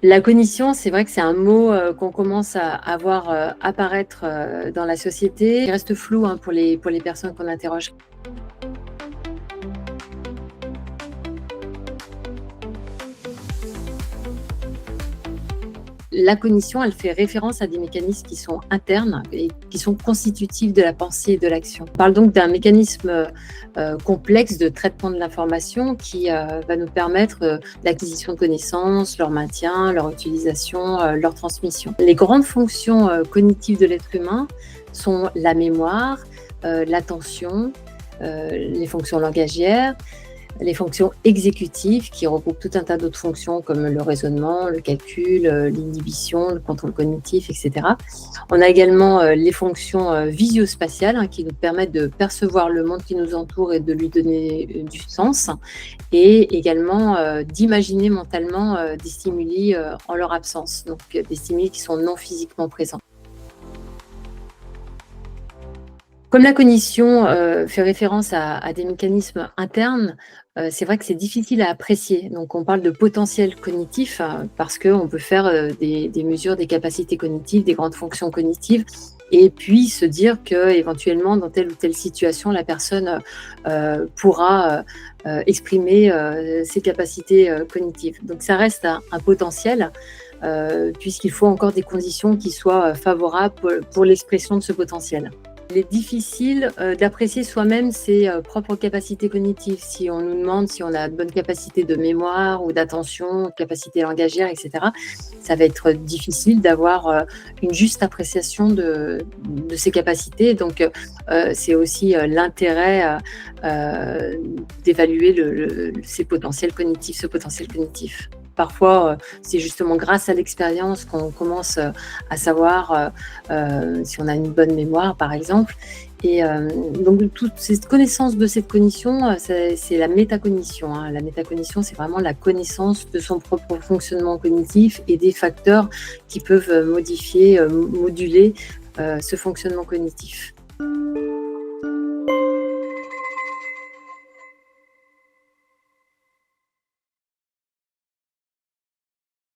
La cognition, c'est vrai que c'est un mot, qu'on commence à voir, apparaître, dans la société. Il reste flou, hein, pour les personnes qu'on interroge. La cognition, elle fait référence à des mécanismes qui sont internes et qui sont constitutifs de la pensée et de l'action. On parle donc d'un mécanisme, complexe de traitement de l'information qui, va nous permettre, l'acquisition de connaissances, leur maintien, leur utilisation, leur transmission. Les grandes fonctions, cognitives de l'être humain sont la mémoire, l'attention, les fonctions langagières, les fonctions exécutives qui regroupent tout un tas d'autres fonctions comme le raisonnement, le calcul, l'inhibition, le contrôle cognitif, et cetera. On a également, les fonctions, visio-spatiales, hein, qui nous permettent de percevoir le monde qui nous entoure et de lui donner, du sens et également, d'imaginer mentalement, des stimuli, en leur absence, donc des stimuli qui sont non physiquement présents. Comme la cognition, fait référence à des mécanismes internes, c'est vrai que c'est difficile à apprécier. Donc on parle de potentiel cognitif, parce qu'on peut faire, des mesures des capacités cognitives, des grandes fonctions cognitives et puis se dire qu'éventuellement dans telle ou telle situation, la personne, pourra, exprimer, ses capacités, cognitives. Donc ça reste un potentiel, puisqu'il faut encore des conditions qui soient, favorables pour l'expression de ce potentiel. Il est difficile, d'apprécier soi-même ses, propres capacités cognitives. Si on nous demande si on a de bonnes capacités de mémoire ou d'attention, capacités langagières et cetera, ça va être difficile d'avoir, une juste appréciation de ces capacités. Donc, c'est aussi, l'intérêt, d'évaluer ces potentiels cognitifs, ce potentiel cognitif. Parfois, c'est justement grâce à l'expérience qu'on commence, à savoir, si on a une bonne mémoire, par exemple. Et donc toute cette connaissance de cette cognition, c'est la métacognition, hein. La métacognition, c'est vraiment la connaissance de son propre fonctionnement cognitif et des facteurs qui peuvent, modifier, moduler, ce fonctionnement cognitif.